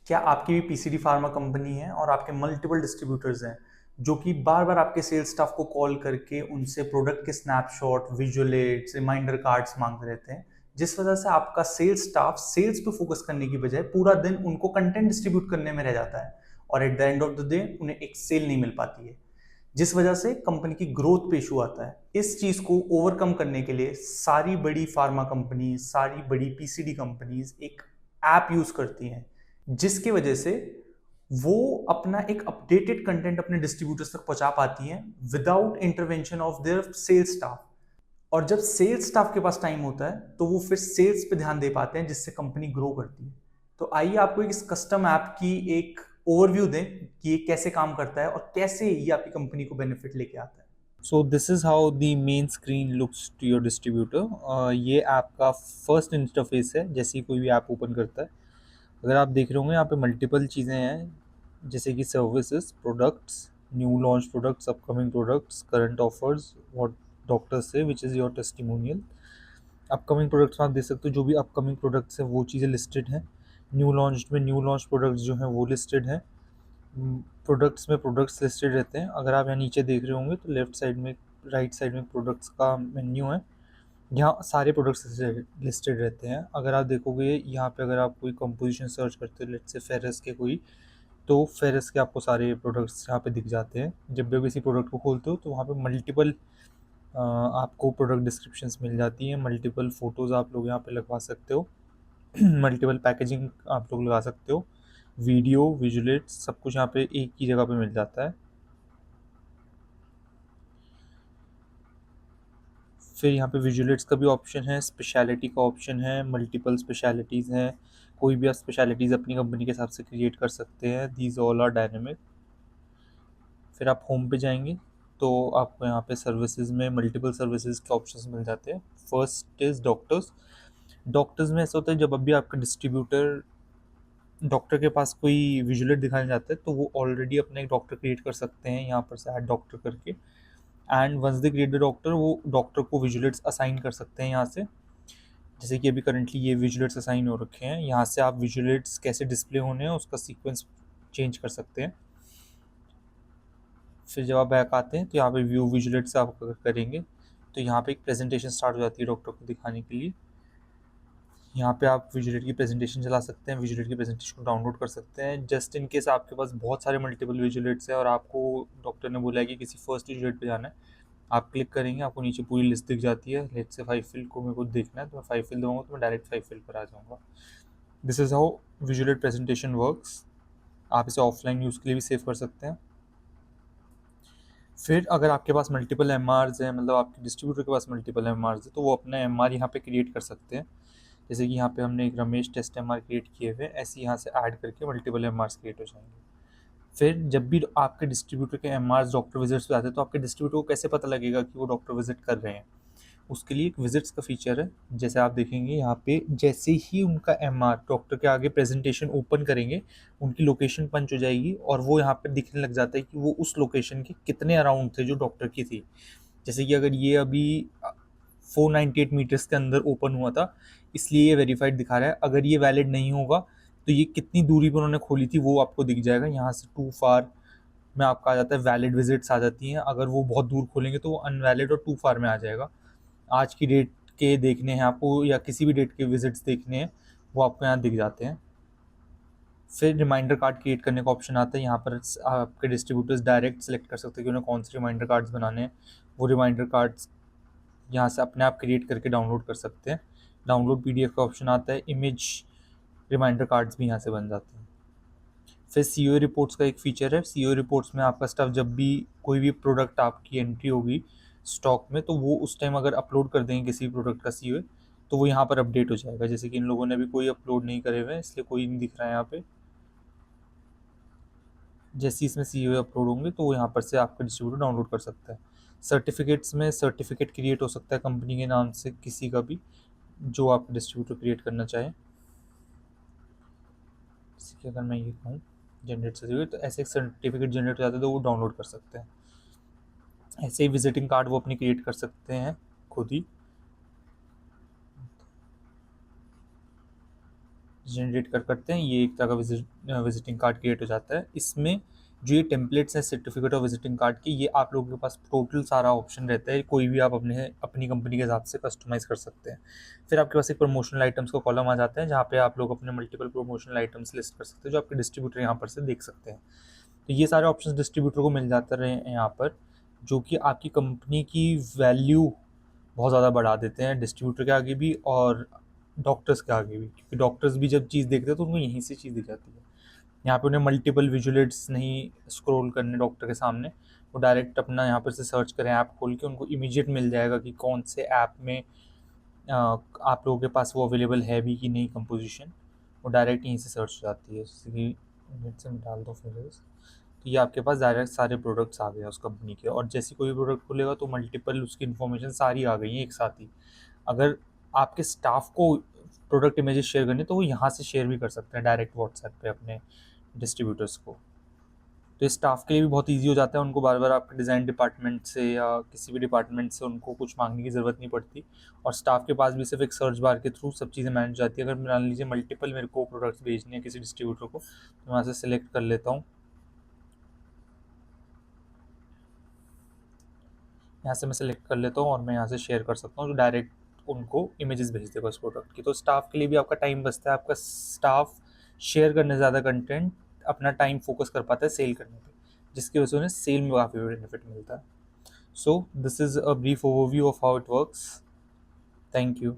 क्या आपकी भी पीसीडी फार्मा कंपनी है और आपके मल्टीपल डिस्ट्रीब्यूटर्स हैं जो कि बार बार आपके सेल्स स्टाफ को कॉल करके उनसे प्रोडक्ट के स्नैपशॉट, विजुअलेट्स, रिमाइंडर कार्ड्स मांगते रहते हैं, जिस वजह से आपका सेल्स स्टाफ सेल्स पे फोकस करने की बजाय पूरा दिन उनको कंटेंट डिस्ट्रीब्यूट करने में रह जाता है और at the end of the day उन्हें एक सेल नहीं मिल पाती है, जिस वजह से कंपनी की ग्रोथ पे इशू आता है। इस चीज को ओवरकम करने के लिए सारी बड़ी फार्मा कंपनीज, सारी बड़ी पीसीडी कंपनीज एक ऐप यूज करती हैं, जिसकी वजह से वो अपना एक अपडेटेड कंटेंट अपने डिस्ट्रीब्यूटर्स तक पहुंचा पाती हैं without intervention of their sales staff. और जब सेल्स स्टाफ के पास टाइम होता है तो वो फिर सेल्स पे ध्यान दे पाते हैं, जिससे कंपनी ग्रो करती है। तो आइए आपको इस कस्टम ऐप की एक ओवरव्यू दें कि ये कैसे काम करता है और कैसे ये आपकी कंपनी को बेनिफिट लेके आता है। So this is how the main screen looks to your distributor. ये ऐप का फर्स्ट इंटरफेस है जैसे ही कोई भी ऐप ओपन करता है। अगर आप देख रहे होंगे यहाँ पे मल्टीपल चीज़ें हैं जैसे कि services, products, new launch products, upcoming products, current offers, what doctors से which is your testimonial. Upcoming products में आप देख सकते हो जो भी अपकमिंग प्रोडक्ट्स हैं वो चीज़ें लिस्टेड हैं। न्यू लॉन्च में न्यू लॉन्च प्रोडक्ट्स जो हैं वो लिस्टेड हैं। प्रोडक्ट्स में प्रोडक्ट्स लिस्टेड रहते हैं। अगर आप यहाँ नीचे देख रहे होंगे तो लेफ्ट साइड में, राइट साइड में प्रोडक्ट्स का मेन्यू है। यहाँ सारे प्रोडक्ट्स लिस्टेड रहते हैं। अगर आप देखोगे यहाँ पे, अगर आप कोई कंपोजिशन सर्च करते हो लेट्स से फेरस के कोई, तो फेरस के आपको सारे प्रोडक्ट्स यहाँ पे दिख जाते हैं। जब भी किसी प्रोडक्ट को खोलते हो तो वहाँ पे मल्टीपल आपको प्रोडक्ट डिस्क्रिप्शंस मिल जाती हैं। मल्टीपल फ़ोटोज़ आप लोग यहाँ पे लगवा सकते हो। मल्टीपल पैकेजिंग आप लोग लगा सकते हो। वीडियो, विजुलेट्स सब कुछ यहाँ पे एक ही जगह पे मिल जाता है। फिर यहाँ पे विजुलेट्स का भी ऑप्शन है, स्पेशलिटी का ऑप्शन है, मल्टीपल स्पेशलिटीज़ हैं। कोई भी आप स्पेशलिटीज़ अपनी कंपनी के हिसाब से क्रिएट कर सकते हैं। These all are dynamic. फिर आप होम पे जाएंगे तो आपको यहाँ पे सर्विसेज में मल्टीपल सर्विसेज के ऑप्शंस मिल जाते हैं। First is doctors. डॉक्टर्स में ऐसा होता है जब अभी आपका डिस्ट्रीब्यूटर डॉक्टर के पास कोई विजुलेट दिखाने जाता है तो वो ऑलरेडी अपना एक डॉक्टर क्रिएट कर सकते हैं यहाँ पर से ऐड डॉक्टर करके। And once they create the doctor, वो डॉक्टर को विजुलेट्स असाइन कर सकते हैं यहाँ से। जैसे कि अभी करंटली ये विजुलेट्स असाइन हो रखे हैं। यहाँ से आप विजुलेट्स कैसे डिस्प्ले होने हैं उसका सीक्वेंस चेंज कर सकते हैं। फिर जब आप बैक आते हैं तो यहाँ पे व्यू विजुलेट्स आप अगर करेंगे तो यहाँ पे एक प्रेजेंटेशन स्टार्ट हो जाती है डॉक्टर को दिखाने के लिए। यहाँ पे आप विजुलेट की प्रेजेंटेशन चला सकते हैं, विजुलेट की प्रेजेंटेशन को डाउनलोड कर सकते हैं। जस्ट इन केस आपके पास बहुत सारे मल्टीपल विजुलेट्स हैं और आपको डॉक्टर ने बोला है कि किसी फर्स्ट विजुलेट पे जाना है, आप क्लिक करेंगे, आपको नीचे पूरी लिस्ट दिख जाती है। लेट्स से 5 फिल को मेरे को देखना है तो मैं 5 फिल दूंगा तो मैं डायरेक्ट 5 फिल पर आ जाऊँगा। This is how Visulate presentation works. आप इसे ऑफलाइन यूज़ के लिए भी सेव कर सकते हैं। फिर अगर आपके पास मल्टीपल एम हैं, मतलब आपके डिस्ट्रीब्यूटर के पास मल्टीपल एम है, तो वो अपना एम यहाँ पे क्रिएट कर सकते हैं। जैसे कि यहाँ पे हमने एक रमेश टेस्ट एम क्रिएट किए हुए, ऐसे यहाँ से ऐड करके मल्टीपल एम क्रिएट हो जाएंगे। फिर जब भी आपके डिस्ट्रीब्यूटर के एम डॉक्टर विजिट्स पे आते हैं तो आपके डिस्ट्रीब्यूटर को कैसे पता लगेगा कि वो डॉक्टर विजिट कर रहे हैं? उसके लिए एक विजिट्स का फीचर है। जैसे आप देखेंगे यहाँ पे, जैसे ही उनका एम डॉक्टर के आगे प्रेजेंटेशन ओपन करेंगे, उनकी लोकेशन पंच हो जाएगी और वो यहाँ पे दिखने लग जाता है कि वो उस लोकेशन के कितने अराउंड थे जो डॉक्टर की थी। जैसे कि अगर ये अभी 498 मीटर्स के अंदर ओपन हुआ था, इसलिए ये वेरीफाइड दिखा रहा है। अगर ये वैलिड नहीं होगा तो ये कितनी दूरी पर उन्होंने खोली थी वो आपको दिख जाएगा। यहाँ से टू फार में आपका आ जाता है, वैलिड विजिट्स आ जाती हैं। अगर वो बहुत दूर खोलेंगे तो वो अनवैलिड और टू फार में आ जाएगा। आज की डेट के देखने हैं आपको या किसी भी डेट के विजिट्स देखने हैं, वो आपको यहाँ दिख जाते हैं। फिर रिमाइंडर कार्ड क्रिएट करने का ऑप्शन आता है। यहाँ पर आपके डिस्ट्रीब्यूटर्स डायरेक्ट सेलेक्ट कर सकते हैं कि उन्हें कौन से रिमाइंडर कार्ड्स बनाने हैं। वो रिमाइंडर कार्ड्स यहाँ से अपने आप क्रिएट करके डाउनलोड कर सकते हैं। डाउनलोड पीडीएफ का ऑप्शन आता है, इमेज रिमाइंडर कार्ड्स भी यहाँ से बन जाते हैं। फिर सीओ रिपोर्ट्स का एक फीचर है। सीओ रिपोर्ट्स में आपका स्टाफ जब भी कोई भी प्रोडक्ट आपकी एंट्री होगी स्टॉक में, तो वो उस टाइम अगर अपलोड कर देंगे किसी प्रोडक्ट का सीओ, तो वो यहाँ पर अपडेट हो जाएगा। जैसे कि इन लोगों ने भी कोई अपलोड नहीं करे हुए हैं इसलिए कोई नहीं दिख रहा है यहाँ पे। जैसे इसमें सीओ अपलोड होंगे तो वो यहाँ पर से आपका डिस्ट्रीब्यूटर डाउनलोड कर सकता है। सर्टिफिकेट्स में सर्टिफिकेट क्रिएट हो सकता है कंपनी के नाम से किसी का भी, जो आप डिस्ट्रीब्यूटर क्रिएट करना चाहें। जैसे कि अगर मैं ये कहूँ जनरेट सर्टिफिकेट, तो ऐसे एक सर्टिफिकेट जनरेट हो जाता है तो वो डाउनलोड कर सकते हैं। ऐसे ही विजिटिंग कार्ड वो अपनी क्रिएट कर सकते हैं खुद ही। जनरेट करते हैं, ये एक तरह का विजिटिंग कार्ड क्रिएट हो जाता है। इसमें जो ये टेम्पलेट्स हैं सर्टिफिकेट ऑफ विजिटिंग कार्ड की, ये आप लोगों के पास टोटल सारा ऑप्शन रहता है, कोई भी आप अपनी कंपनी के हिसाब से कस्टमाइज़ कर सकते हैं। फिर आपके पास एक प्रमोशनल आइटम्स का कॉलम आ जाता है, जहाँ पे आप लोग अपने मल्टीपल प्रमोशनल आइटम्स लिस्ट कर सकते हैं, जो आपके डिस्ट्रीब्यूटर यहाँ पर से देख सकते हैं। तो ये सारे ऑप्शंस डिस्ट्रीब्यूटर को मिल जाते रहे हैं यहाँ पर, जो कि आपकी कंपनी की वैल्यू बहुत ज़्यादा बढ़ा देते हैं डिस्ट्रीब्यूटर के आगे भी और डॉक्टर्स के आगे भी, क्योंकि डॉक्टर्स भी जब चीज़ देखते हैं तो उनको यहीं से चीज़ दिख जाती है। यहाँ पे उन्हें मल्टीपल विजुअलेट्स नहीं स्क्रॉल करने डॉक्टर के सामने, वो डायरेक्ट अपना यहाँ पर से सर्च करें ऐप खोल के, उनको इमीडिएट मिल जाएगा कि कौन से ऐप में आप लोगों के पास वो अवेलेबल है भी कि नहीं कंपोजिशन, वो डायरेक्ट यहीं से सर्च हो जाती है। जैसे कि नेट से डाल दो फिर, तो ये आपके पास डायरेक्ट सारे प्रोडक्ट्स आ गए हैं उस कंपनी के, और जैसे कोई प्रोडक्ट खुलेगा तो मल्टीपल उसकी इन्फॉर्मेशन सारी आ गई है एक साथ ही। अगर आपके स्टाफ को प्रोडक्ट इमेजेस शेयर करनी तो वो यहाँ से शेयर भी कर सकते हैं डायरेक्ट व्हाट्सएप पे अपने डिस्ट्रीब्यूटर्स को। तो ये स्टाफ के लिए भी बहुत ईजी हो जाता है, उनको बार बार आपके डिज़ाइन डिपार्टमेंट से या किसी भी डिपार्टमेंट से उनको कुछ मांगने की ज़रूरत नहीं पड़ती, और स्टाफ के पास भी सिर्फ एक सर्च बार के थ्रू सब चीज़ें मैनेज हो जाती है। अगर मान लीजिए मल्टीपल मेरे को प्रोडक्ट्स भेजने हैं किसी डिस्ट्रीब्यूटर को, तो मैं यहाँ से सिलेक्ट कर लेता हूँ, यहाँ से मैं सिलेक्ट कर लेता हूँ और मैं यहाँ से शेयर कर सकता हूँ, जो डायरेक्ट उनको इमेजेस भेज देगा उस प्रोडक्ट की। तो स्टाफ के लिए भी आपका टाइम बचता है, आपका स्टाफ शेयर करने से ज़्यादा कंटेंट अपना टाइम फोकस कर पाता है सेल करने पे, जिसकी वजह से उन्हें सेल में काफ़ी बेनिफिट मिलता है। So this is a brief overview of how it works. Thank you.